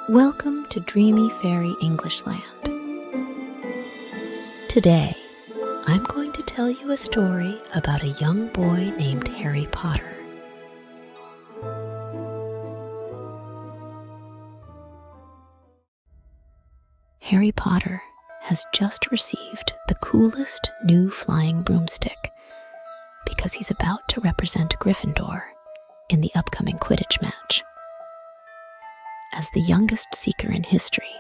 Welcome to Dreamy Fairy English Land. Today, I'm going to tell you a story about a young boy named Harry Potter. Harry Potter has just received the coolest new flying broomstick because he's about to represent Gryffindor in the upcoming Quidditch match. As the youngest seeker in history,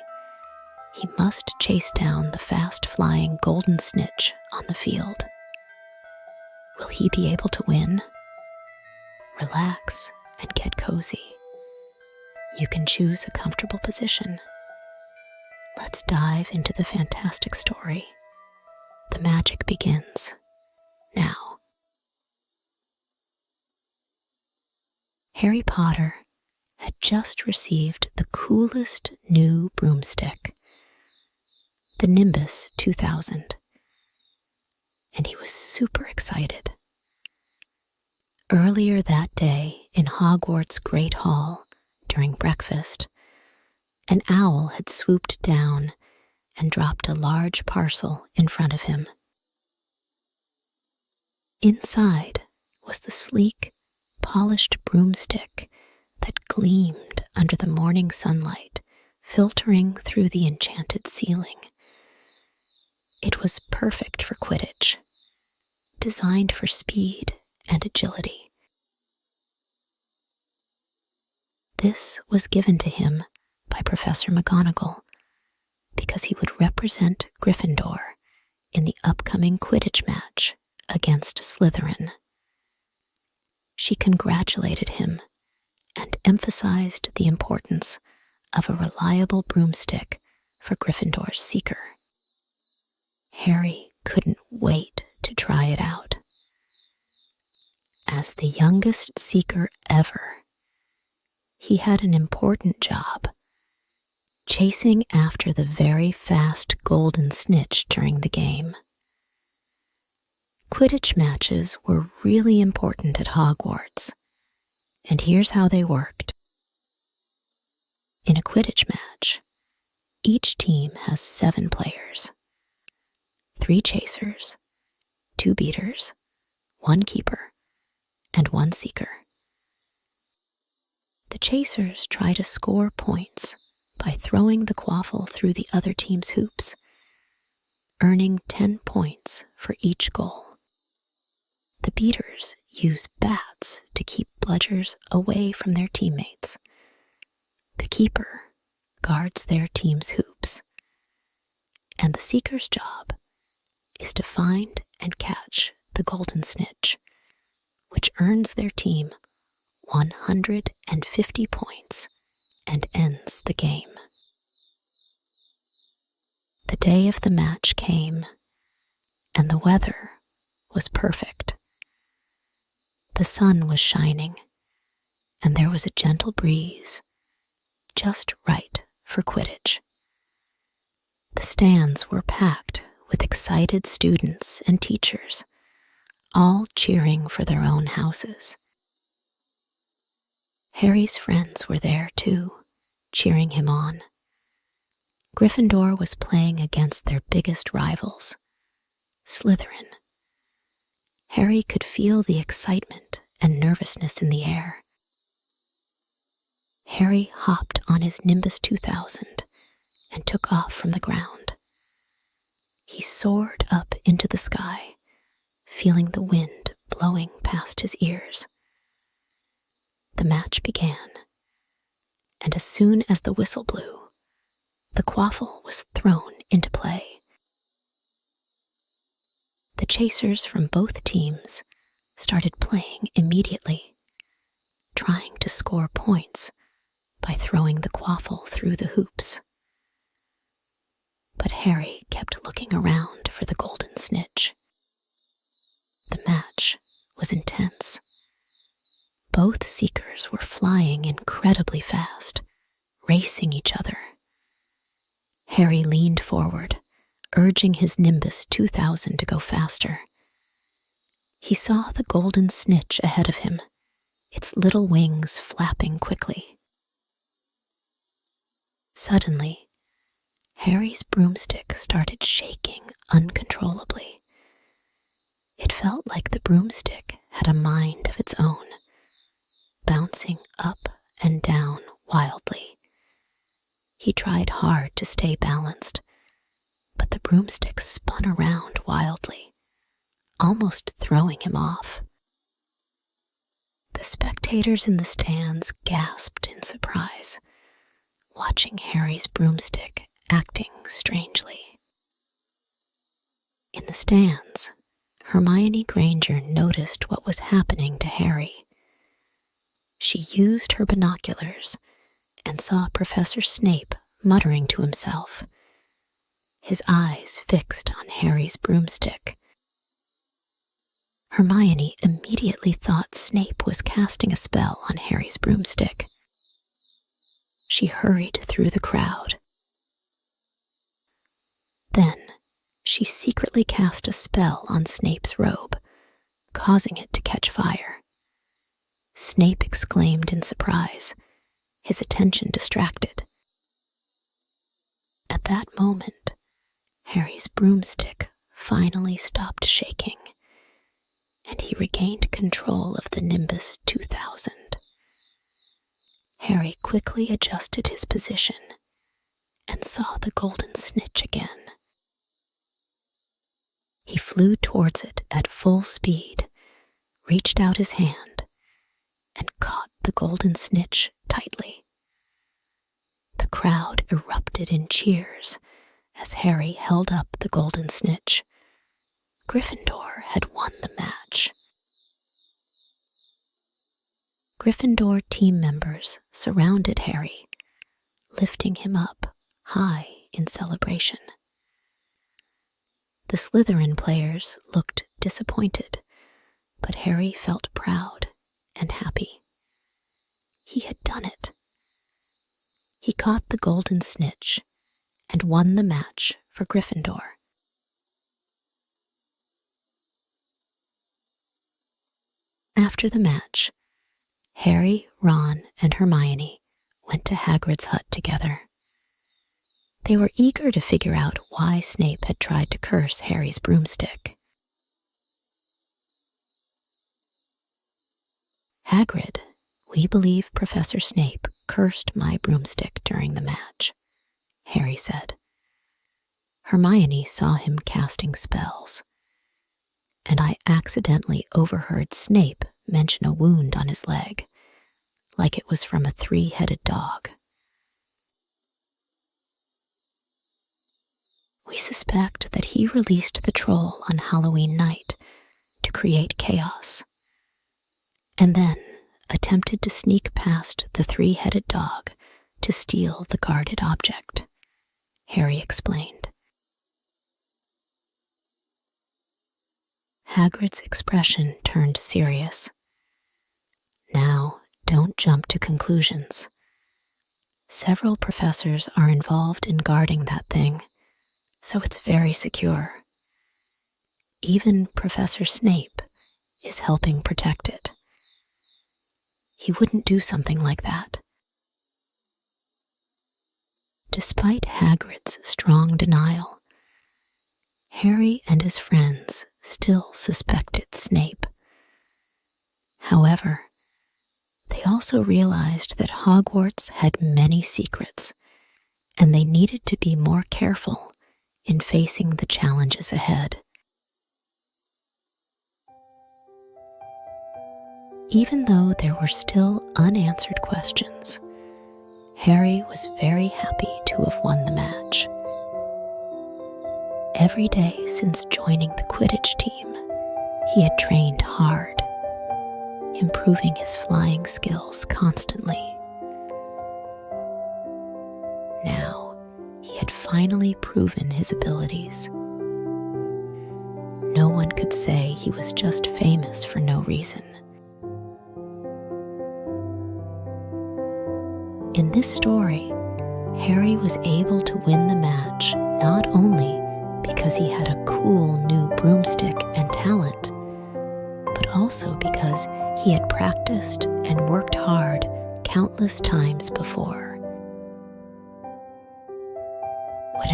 he must chase down the fast-flying golden snitch on the field. Will he be able to win? Relax and get cozy. You can choose a comfortable position. Let's dive into the fantastic story. The magic begins now. Harry Potter had just received the coolest new broomstick, the Nimbus 2000, and he was super excited. Earlier that day in Hogwarts' Great Hall, during breakfast, an owl had swooped down and dropped a large parcel in front of him. Inside was the sleek, polished broomstick that gleamed under the morning sunlight filtering through the enchanted ceiling. It was perfect for Quidditch, designed for speed and agility. This was given to him by Professor McGonagall because he would represent Gryffindor in the upcoming Quidditch match against Slytherin. She congratulated him and emphasized the importance of a reliable broomstick for Gryffindor's seeker. Harry couldn't wait to try it out. As the youngest seeker ever, he had an important job, chasing after the very fast golden snitch during the game. Quidditch matches were really important at Hogwarts, and here's how they worked. In a Quidditch match, each team has 7 players, 3 chasers, 2 beaters, 1 keeper, and 1 seeker. The chasers try to score points by throwing the quaffle through the other team's hoops, earning 10 points for each goal. The beaters use bats to keep bludgers away from their teammates. The keeper guards their team's hoops. And the seeker's job is to find and catch the golden snitch, which earns their team 150 points and ends the game. The day of the match came, and the weather was perfect. The sun was shining, and there was a gentle breeze, just right for Quidditch. The stands were packed with excited students and teachers, all cheering for their own houses. Harry's friends were there too, cheering him on. Gryffindor was playing against their biggest rivals, Slytherin. Harry could feel the excitement and nervousness in the air. Harry hopped on his Nimbus 2000 and took off from the ground. He soared up into the sky, feeling the wind blowing past his ears. The match began, and as soon as the whistle blew, the quaffle was thrown into play. The chasers from both teams started playing immediately, trying to score points by throwing the quaffle through the hoops. But Harry kept looking around for the golden snitch. The match was intense. Both seekers were flying incredibly fast, racing each other. Harry leaned forward, urging his Nimbus 2000 to go faster. He saw the golden snitch ahead of him, its little wings flapping quickly. Suddenly, Harry's broomstick started shaking uncontrollably. It felt like the broomstick had a mind of its own, bouncing up and down wildly. He tried hard to stay balanced, but the broomstick spun around wildly, almost throwing him off. The spectators in the stands gasped in surprise, watching Harry's broomstick acting strangely. In the stands, Hermione Granger noticed what was happening to Harry. She used her binoculars and saw Professor Snape muttering to himself, his eyes fixed on Harry's broomstick. Hermione immediately thought Snape was casting a spell on Harry's broomstick. She hurried through the crowd. Then, she secretly cast a spell on Snape's robe, causing it to catch fire. Snape exclaimed in surprise, his attention distracted. At that moment, Harry's broomstick finally stopped shaking, and he regained control of the Nimbus 2000. Harry quickly adjusted his position and saw the golden snitch again. He flew towards it at full speed, reached out his hand, and caught the golden snitch tightly. The crowd erupted in cheers as Harry held up the golden snitch. Gryffindor had won the match. Gryffindor team members surrounded Harry, lifting him up high in celebration. The Slytherin players looked disappointed, but Harry felt proud and happy. He had done it. He caught the golden snitch and won the match for Gryffindor. After the match, Harry, Ron, and Hermione went to Hagrid's hut together. They were eager to figure out why Snape had tried to curse Harry's broomstick. "Hagrid, we believe Professor Snape cursed my broomstick during the match," Harry said. "Hermione saw him casting spells, and I accidentally overheard Snape mention a wound on his leg, like it was from a 3-headed dog. We suspect that he released the troll on Halloween night to create chaos, and then attempted to sneak past the 3-headed dog to steal the guarded object," Harry explained. Hagrid's expression turned serious. "Now, don't jump to conclusions. Several professors are involved in guarding that thing, so it's very secure. Even Professor Snape is helping protect it. He wouldn't do something like that." Despite Hagrid's strong denial, Harry and his friends still suspected Snape. However, they also realized that Hogwarts had many secrets, and they needed to be more careful in facing the challenges ahead. Even though there were still unanswered questions, Harry was very happy to have won the match. Every day since joining the Quidditch team, he had trained hard, improving his flying skills constantly. Now, he had finally proven his abilities. No one could say he was just famous for no reason. In this story, Harry was able to win the match not only because he had a cool new broomstick and talent, but also because he had practiced and worked hard countless times before.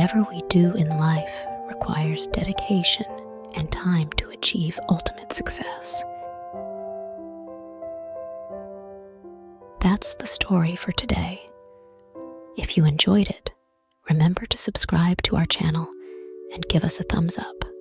whatever we do in life requires dedication and time to achieve ultimate success. That's the story for today. If you enjoyed it, remember to subscribe to our channel and give us a thumbs up.